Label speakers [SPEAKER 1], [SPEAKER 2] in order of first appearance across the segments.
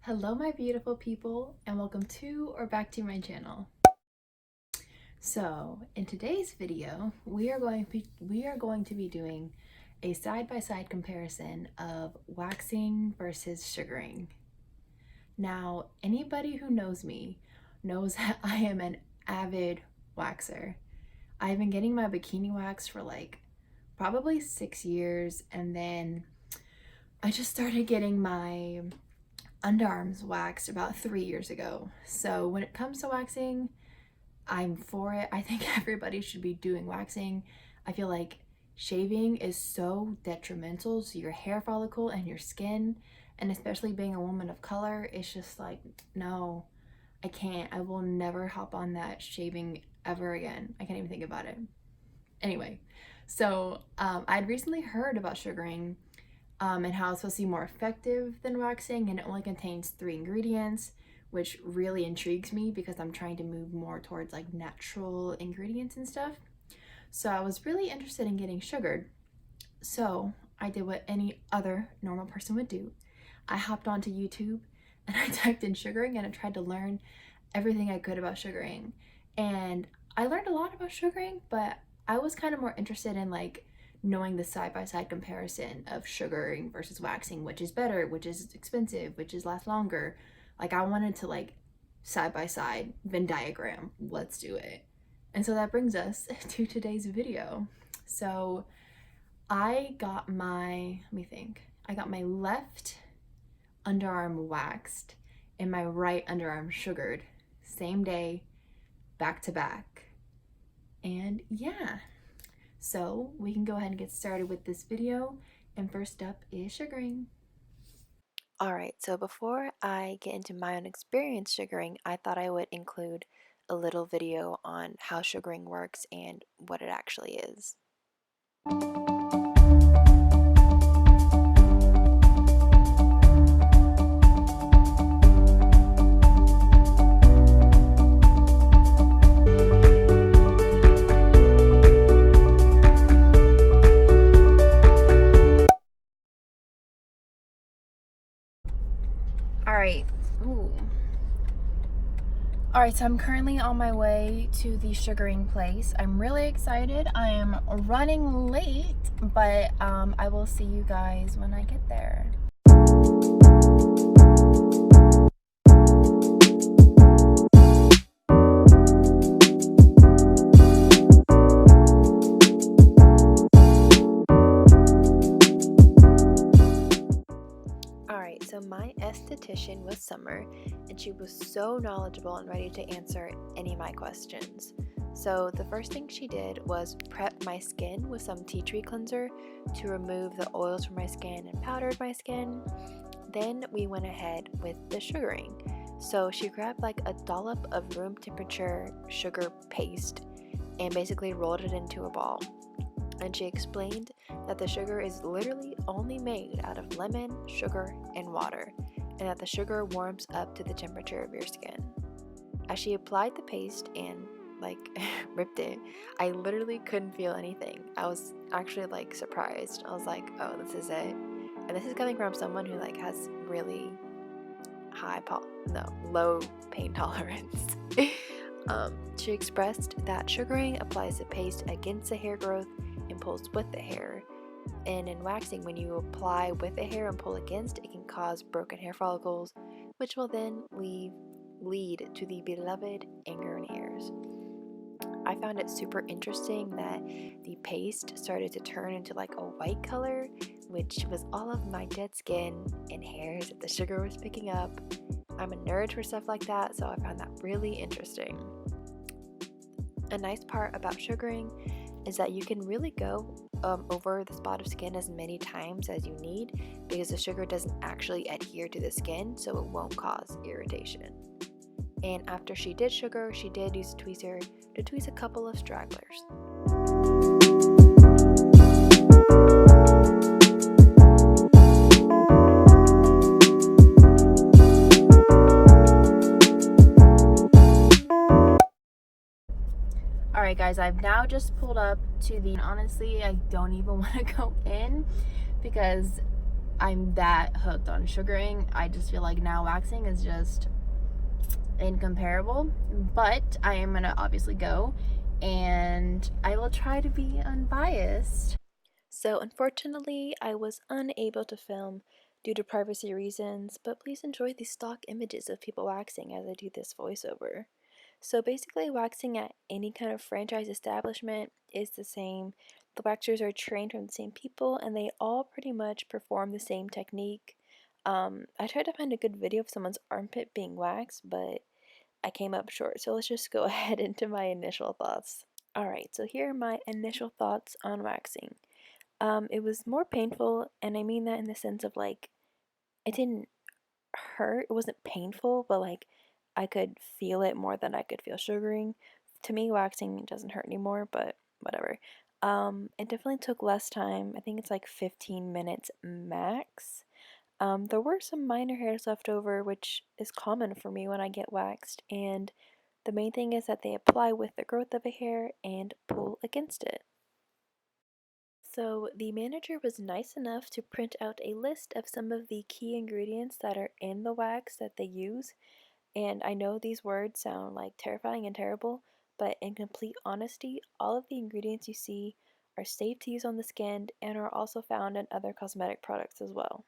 [SPEAKER 1] Hello my beautiful people, and welcome to or back to my channel. So in today's video we are going to be doing a side-by-side comparison of waxing versus sugaring. Now anybody who knows me knows that I am an avid waxer. I've been getting my bikini wax for like probably 6 years, and then I just started getting my underarms waxed about 3 years ago. So when it comes to waxing, I'm for it. I think everybody should be doing waxing. I feel like shaving is so detrimental to your hair follicle and your skin, and especially being a woman of color, it's just like, no, I can't. I will never hop on that shaving ever again. I can't even think about it. Anyway, so I'd recently heard about sugaring and how it's supposed to be more effective than waxing, and it only contains 3 ingredients, which really intrigues me because I'm trying to move more towards like natural ingredients and stuff. So I was really interested in getting sugared. So I did what any other normal person would do. I hopped onto YouTube and I typed in sugaring and I tried to learn everything I could about sugaring. And I learned a lot about sugaring, but I was kind of more interested in like knowing the side-by-side comparison of sugaring versus waxing, which is better, which is expensive, which is lasts longer. Like I wanted to like side-by-side Venn diagram. Let's do it. And so that brings us to today's video. So I got my, I got my left underarm waxed and my right underarm sugared same day, back to back. And yeah, so we can go ahead and get started with this video. And first up is sugaring.
[SPEAKER 2] Alright, so before I get into my own experience sugaring, I thought I would include a little video on how sugaring works and what it actually is.
[SPEAKER 1] Alright, so I'm currently on my way to the sugaring place. I'm really excited. I am running late, but I will see you guys when I get there.
[SPEAKER 2] So my esthetician was Summer, and she was so knowledgeable and ready to answer any of my questions. So the first thing she did was prep my skin with some tea tree cleanser to remove the oils from my skin and powdered my skin. Then we went ahead with the sugaring. So she grabbed like a dollop of room temperature sugar paste and basically rolled it into a ball. And she explained that the sugar is literally only made out of lemon, sugar, and water, and that the sugar warms up to the temperature of your skin. As she applied the paste and like ripped it, I literally couldn't feel anything. I was actually like surprised. I was like, oh, this is it. And this is coming from someone who like has really low pain tolerance. She expressed that sugaring applies the paste against the hair growth and pulls with the hair. And in waxing, when you apply with the hair and pull against, it can cause broken hair follicles, which will then lead to the beloved ingrown hairs. I found it super interesting that the paste started to turn into like a white color, which was all of my dead skin and hairs that the sugar was picking up. I'm a nerd for stuff like that, so I found that really interesting. A nice part about sugaring is that you can really go over the spot of skin as many times as you need, because the sugar doesn't actually adhere to the skin, so it won't cause irritation. And after she did sugar, she did use a tweezer to tweeze a couple of stragglers.
[SPEAKER 1] Alright guys, I've now just pulled up to the, honestly, I don't even want to go in because I'm that hooked on sugaring. I just feel like now waxing is just incomparable. But I am gonna obviously go, and I will try to be unbiased.
[SPEAKER 2] So, unfortunately, I was unable to film due to privacy reasons, but please enjoy the stock images of people waxing as I do this voiceover. So, basically, waxing at any kind of franchise establishment is the same. The waxers are trained from the same people and they all pretty much perform the same technique. I tried to find a good video of someone's armpit being waxed, but I came up short. So, let's just go ahead into my initial thoughts. Alright, so here are my initial thoughts on waxing. It was more painful, and I mean that in the sense of like, it didn't hurt. It wasn't painful, but like, I could feel it more than I could feel sugaring. To me, waxing doesn't hurt anymore, but whatever. It definitely took less time. I think it's like 15 minutes max. There were some minor hairs left over, which is common for me when I get waxed, and the main thing is that they apply with the growth of a hair and pull against it. So the manager was nice enough to print out a list of some of the key ingredients that are in the wax that they use. And I know these words sound like terrifying and terrible, but in complete honesty, all of the ingredients you see are safe to use on the skin and are also found in other cosmetic products as well.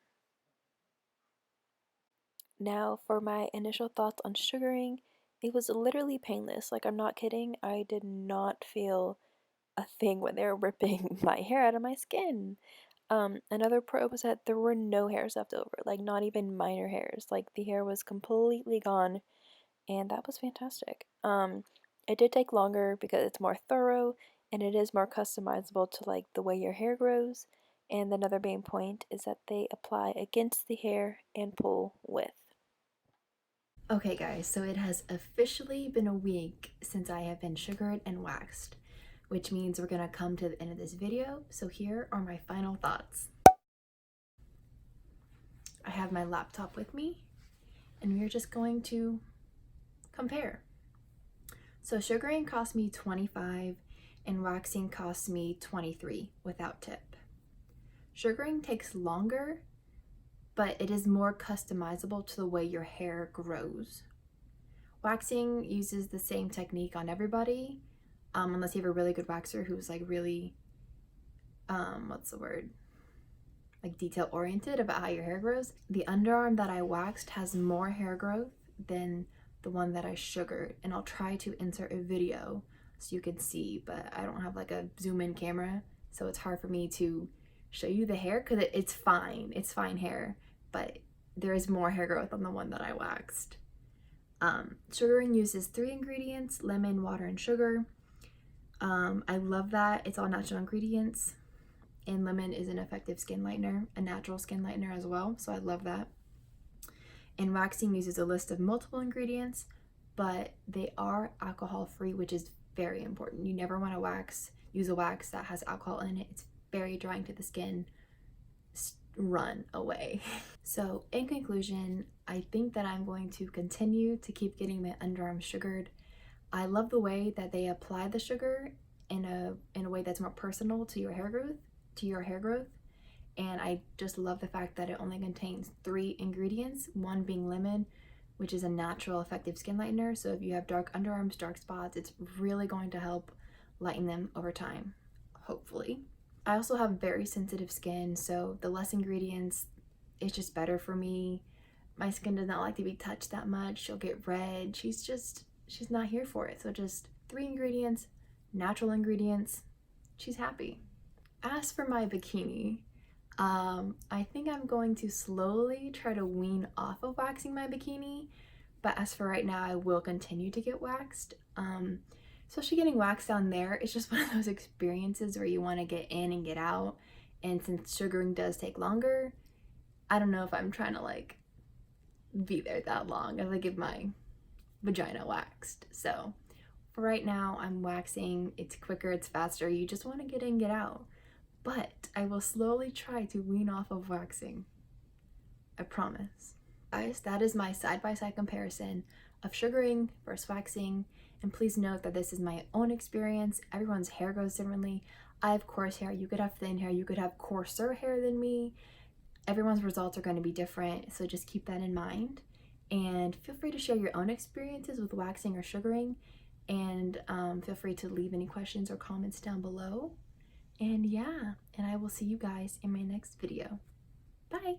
[SPEAKER 2] Now, for my initial thoughts on sugaring, it was literally painless. Like, I'm not kidding. I did not feel a thing when they were ripping my hair out of my skin. Another pro was that there were no hairs left over, like not even minor hairs. Like the hair was completely gone, and that was fantastic. It did take longer because it's more thorough and it is more customizable to like the way your hair grows. And another main point is that they apply against the hair and pull with.
[SPEAKER 1] Okay, guys, so it has officially been a week since I have been sugared and waxed, which means we're gonna come to the end of this video. So here are my final thoughts. I have my laptop with me, and we're just going to compare. So sugaring cost me $25 and waxing cost me $23 without tip. Sugaring takes longer, but it is more customizable to the way your hair grows. Waxing uses the same technique on everybody, unless you have a really good waxer who's like really, what's the word? Like detail oriented about how your hair grows. The underarm that I waxed has more hair growth than the one that I sugared, and I'll try to insert a video so you can see, but I don't have like a zoom in camera, so it's hard for me to show you the hair because it's fine hair, but there is more hair growth on the one that I waxed. Sugaring uses 3 ingredients: lemon, water, and sugar. I love that it's all natural ingredients, and lemon is an effective skin lightener, a natural skin lightener as well, so I love that. And waxing uses a list of multiple ingredients, but they are alcohol free, which is very important. You never want to use a wax that has alcohol in it. It's very drying to the skin. Run away. So in conclusion, I think that I'm going to continue to keep getting my underarms sugared. I love the way that they apply the sugar in a way that's more personal to your hair growth, and I just love the fact that it only contains 3 ingredients, one being lemon, which is a natural effective skin lightener. So if you have dark underarms, dark spots, it's really going to help lighten them over time, hopefully. I also have very sensitive skin, so the less ingredients is just better for me. My skin does not like to be touched that much. She'll get red. She's not here for it. So just 3 ingredients, natural ingredients. She's happy. As for my bikini, I think I'm going to slowly try to wean off of waxing my bikini, but as for right now, I will continue to get waxed. Especially getting waxed down there, it's just one of those experiences where you want to get in and get out, and since sugaring does take longer, I don't know if I'm trying to like be there that long as I get my vagina waxed. So for right now, I'm waxing. It's quicker, it's faster. You just want to get in, get out. But I will slowly try to wean off of waxing. I promise. Guys, that is my side-by-side comparison of sugaring versus waxing. And please note that this is my own experience. Everyone's hair grows differently. I have coarse hair. You could have thin hair. You could have coarser hair than me. Everyone's results are going to be different, so just keep that in mind. And feel free to share your own experiences with waxing or sugaring, and feel free to leave any questions or comments down below. And yeah, and I will see you guys in my next video. Bye!